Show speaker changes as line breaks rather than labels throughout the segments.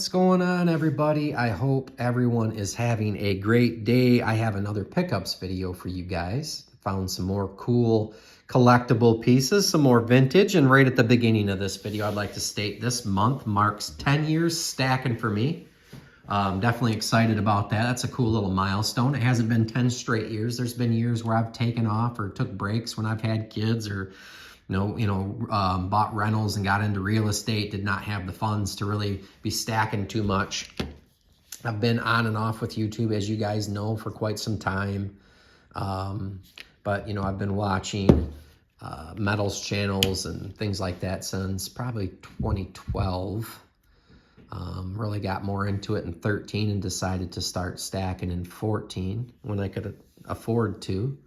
What's going on, everybody? I hope everyone is having a great day. I have another pickups video for you guys. Found some more cool collectible pieces, some more vintage, and right at the beginning of this video, I'd like to state this month marks 10 years stacking for me. Definitely excited about that. That's a cool little milestone. It hasn't been 10 straight years. There's been years where I've taken off or took breaks when I've had kids or bought rentals and got into real estate, did not have the funds to really be stacking too much. I've been on and off with YouTube, as you guys know, for quite some time. But, I've been watching metals channels and things like that since probably 2012. Really got more into it in 13 and decided to start stacking in 14 when I could afford to.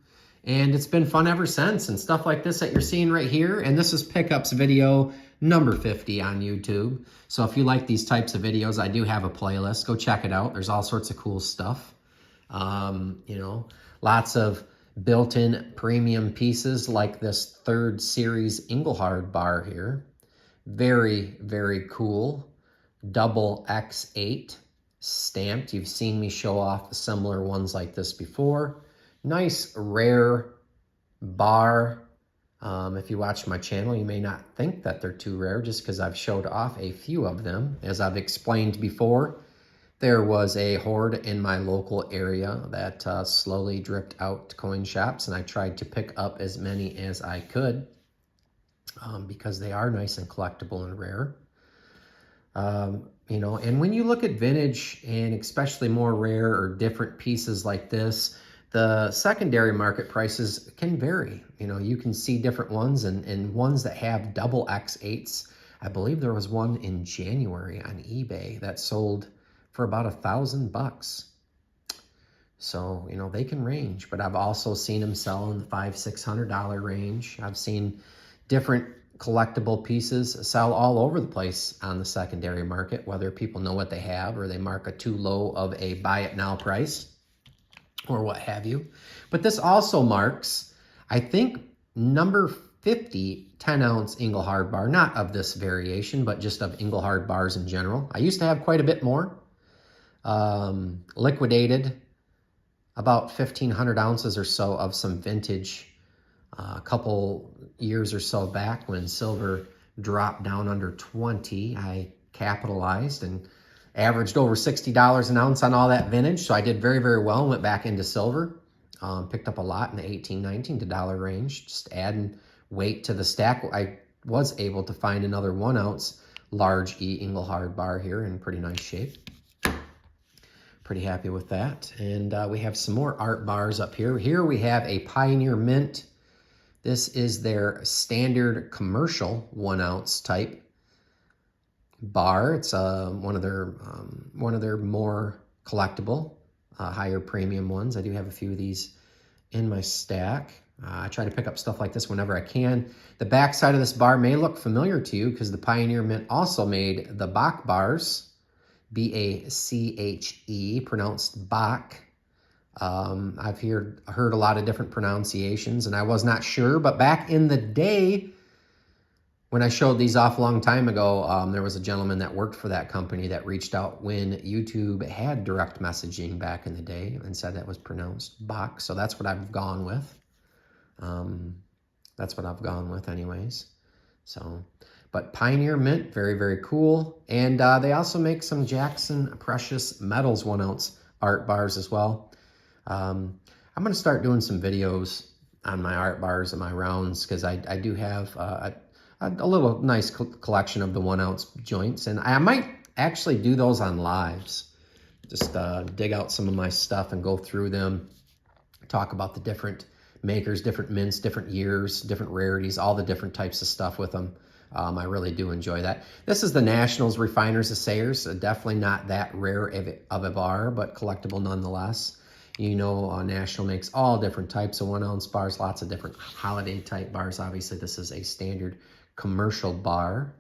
And it's been fun ever since, and stuff like this that you're seeing right here. And this is pickups video number 50 on YouTube. So if you like these types of videos, I do have a playlist. Go check it out. There's all sorts of cool stuff. Lots of built-in premium pieces like this 3rd series Engelhard bar here. Very, very cool. Double X8 stamped. You've seen me show off similar ones like this before. Nice, rare bar. If you watch my channel, you may not think that they're too rare just because I've showed off a few of them. As I've explained before, there was a hoard in my local area that slowly dripped out to coin shops, and I tried to pick up as many as I could because they are nice and collectible and rare. And when you look at vintage and especially more rare or different pieces like this, the secondary market prices can vary. You can see different ones and ones that have double X8s. I believe there was one in January on eBay that sold for about $1,000. So, they can range, but I've also seen them sell in the $500–600 range. I've seen different collectible pieces sell all over the place on the secondary market, whether people know what they have or they mark a too low of a buy it now price or what have you. But this also marks, I think, number 50 10-ounce Engelhard bar, not of this variation, but just of Engelhard bars in general. I used to have quite a bit more. Liquidated about 1,500 ounces or so of some vintage a couple years or so back when silver dropped down under 20. I capitalized and averaged over $60 an ounce on all that vintage. So I did very, very well and went back into silver. Picked up a lot in the $18, $19 range, just adding weight to the stack. I was able to find another 1 ounce large E Engelhard bar here in pretty nice shape. Pretty happy with that. And we have some more art bars up here. Here we have a Pioneer Mint. This is their standard commercial 1 ounce type bar. It's one of their more collectible, higher premium ones. I do have a few of these in my stack. I try to pick up stuff like this whenever I can. The back side of this bar may look familiar to you because the Pioneer Mint also made the Bach bars, B-A-C-H-E, pronounced Bach. I've heard a lot of different pronunciations, and I was not sure, but back in the day, when I showed these off a long time ago, there was a gentleman that worked for that company that reached out when YouTube had direct messaging back in the day and said that was pronounced Bach. So that's what I've gone with. That's what I've gone with anyways. So, but Pioneer Mint, very, very cool. And they also make some Jackson Precious Metals 1 ounce art bars as well. I'm going to start doing some videos on my art bars and my rounds because I do have a little nice collection of the 1 ounce joints, and I might actually do those on lives. Just dig out some of my stuff and go through them, talk about the different makers, different mints, different years, different rarities, all the different types of stuff with them. I really do enjoy that. This is the Nationals Refiners Assayers. Definitely not that rare of a bar, but collectible nonetheless. National makes all different types of 1 ounce bars, lots of different holiday type bars. Obviously, this is a standard commercial bar.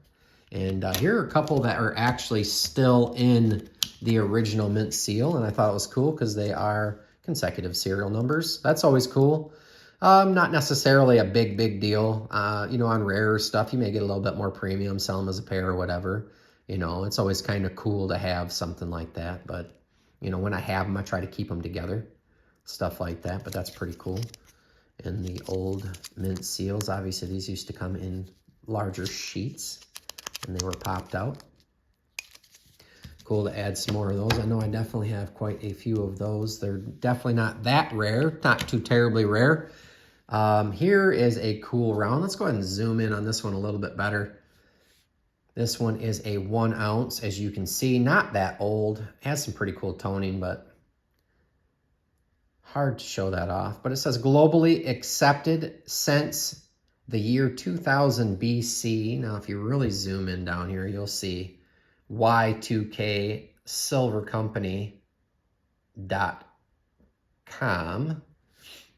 And here are a couple that are actually still in the original mint seal, and I thought it was cool because they are consecutive serial numbers. That's always cool. Not necessarily a big deal. On rarer stuff, you may get a little bit more premium, sell them as a pair or whatever. You know, it's always kind of cool to have something like that. But, you know, when I have them, I try to keep them together. Stuff like that, but that's pretty cool. And the old mint seals, obviously these used to come in larger sheets and they were popped out. Cool to add some more of those. I know I definitely have quite a few of those. They're definitely not that rare, not too terribly rare. Here is a cool round. Let's go ahead and zoom in on this one a little bit better. This one is a 1 ounce, as you can see, not that old. Has some pretty cool toning, but hard to show that off. But it says globally accepted since the year 2000 BC. Now, if you really zoom in down here, you'll see Y2K Silver Company.com.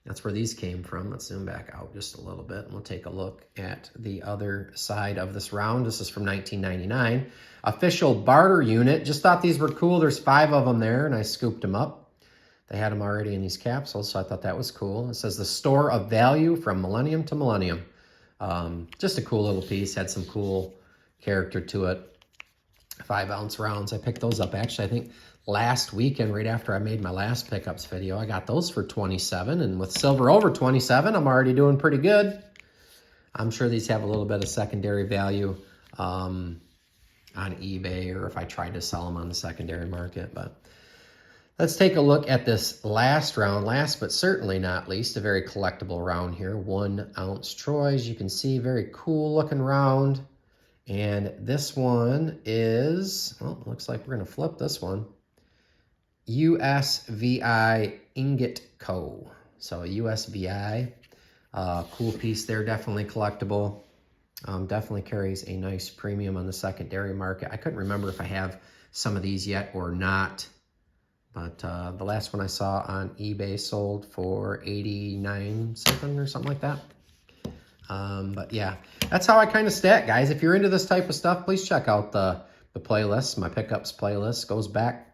That's where these came from. Let's zoom back out just a little bit and we'll take a look at the other side of this round. This is from 1999. Official barter unit. Just thought these were cool. There's 5 of them there and I scooped them up. They had them already in these capsules, so I thought that was cool. It says the store of value from millennium to millennium. Just a cool little piece. Had some cool character to it. 5 ounce rounds. I picked those up actually, I think last weekend, right after I made my last pickups video. I got those for 27, and with silver over 27, I'm already doing pretty good. I'm sure these have a little bit of secondary value on eBay, or if I tried to sell them on the secondary market. But let's take a look at this last round. Last but certainly not least, a very collectible round here. 1 ounce Troyes. You can see, very cool looking round. And this one is, well, looks like we're going to flip this one. VI Ingot Co. So USVI, cool piece there, definitely collectible. Definitely carries a nice premium on the secondary market. I couldn't remember if I have some of these yet or not, but the last one I saw on eBay sold for 89 something or something like that. But yeah, that's how I kind of stack, guys. If you're into this type of stuff, please check out the playlist. My pickups playlist goes back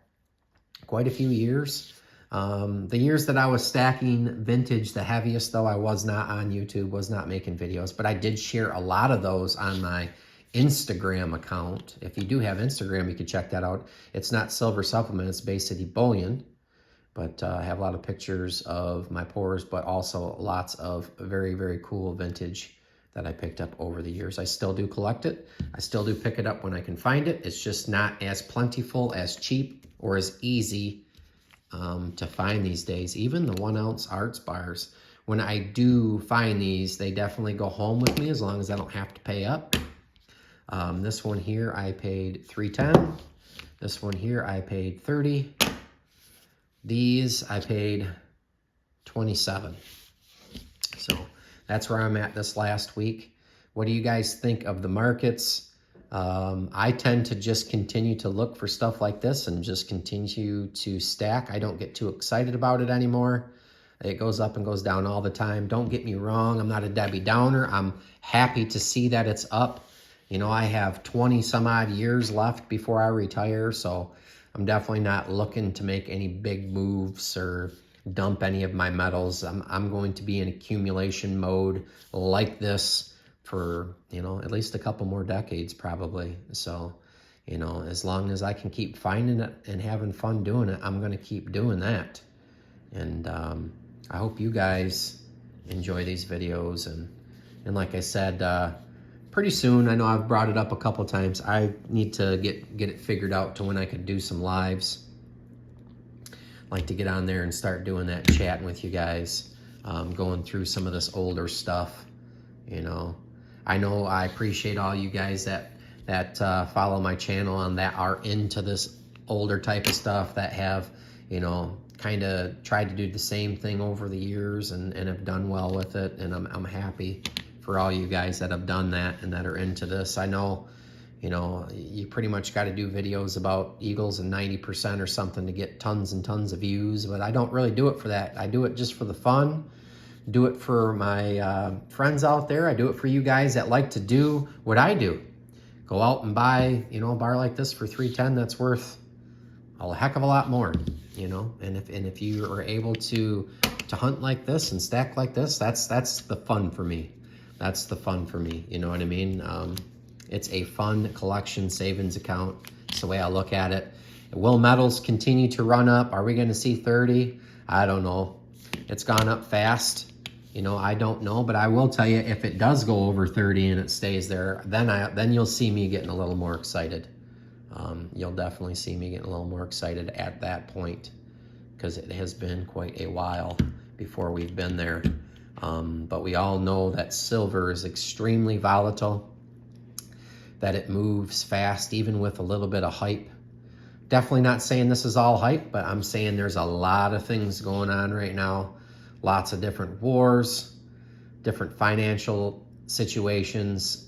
quite a few years. The years that I was stacking vintage the heaviest, though, I was not on YouTube, was not making videos, but I did share a lot of those on my Instagram account. If you do have Instagram, you can check that out. It's not Silver Supplement, it's Bay City Bullion. But I have a lot of pictures of my pours, but also lots of very, very cool vintage that I picked up over the years. I still do collect it. I still do pick it up when I can find it. It's just not as plentiful, as cheap, or as easy to find these days. Even the 1 ounce Arts bars, when I do find these, they definitely go home with me as long as I don't have to pay up. This one here, I paid $3.10. This one here, I paid $30. These I paid $27. So that's where I'm at this last week. What do you guys think of the markets? I tend to just continue to look for stuff like this and just continue to stack. I don't get too excited about it anymore. It goes up and goes down all the time. Don't get me wrong. I'm not a Debbie Downer. I'm happy to see that it's up. You know, I have 20 some odd years left before I retire, so I'm definitely not looking to make any big moves or dump any of my metals. I'm going to be in accumulation mode like this for, you know, at least a couple more decades probably. So, you know, as long as I can keep finding it and having fun doing it, I'm going to keep doing that. And I hope you guys enjoy these videos. And like I said, pretty soon, I know I've brought it up a couple times, I need to get it figured out to when I can do some lives. Like to get on there and start doing that, chatting with you guys, going through some of this older stuff. You know I appreciate all you guys that follow my channel and that are into this older type of stuff, that have, you know, kind of tried to do the same thing over the years and have done well with it. And I'm happy for all you guys that have done that and that are into this. I know, you know, you pretty much got to do videos about Eagles and 90% or something to get tons and tons of views, but I don't really do it for that. I do it just for the fun. Do it for my friends out there. I do it for you guys that like to do what I do. Go out and buy, you know, a bar like this for $3.10. That's worth a heck of a lot more, you know. And if you are able to hunt like this and stack like this, that's the fun for me. That's the fun for me. You know what I mean? It's a fun collection savings account. That's the way I look at it. Will metals continue to run up? Are we going to see 30? I don't know. It's gone up fast. You know, I don't know, but I will tell you, if it does go over 30 and it stays there, then you'll see me getting a little more excited. You'll definitely see me getting a little more excited at that point, because it has been quite a while before we've been there. But we all know that silver is extremely volatile, that it moves fast, even with a little bit of hype. Definitely not saying this is all hype, but I'm saying there's a lot of things going on right now. Lots of different wars, different financial situations.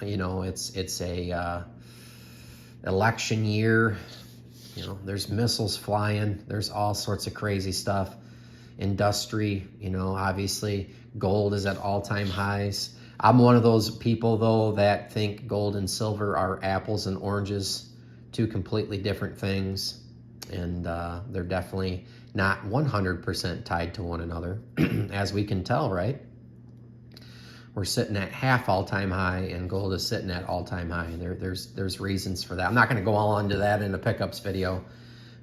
You know, it's a election year. You know, there's missiles flying. There's all sorts of crazy stuff. Industry, you know, obviously gold is at all-time highs. I'm one of those people, though, that think gold and silver are apples and oranges, two completely different things. And they're definitely not 100% tied to one another, as we can tell, right? We're sitting at half all-time high, and gold is sitting at all-time high. There's reasons for that. I'm not going to go all into that in a pickups video,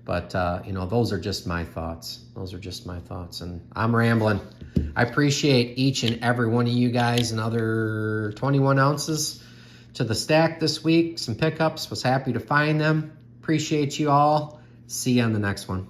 but you know, those are just my thoughts. Those are just my thoughts, and I'm rambling. I appreciate each and every one of you guys. Another 21 ounces to the stack this week. Some pickups. Was happy to find them. Appreciate you all. See you on the next one.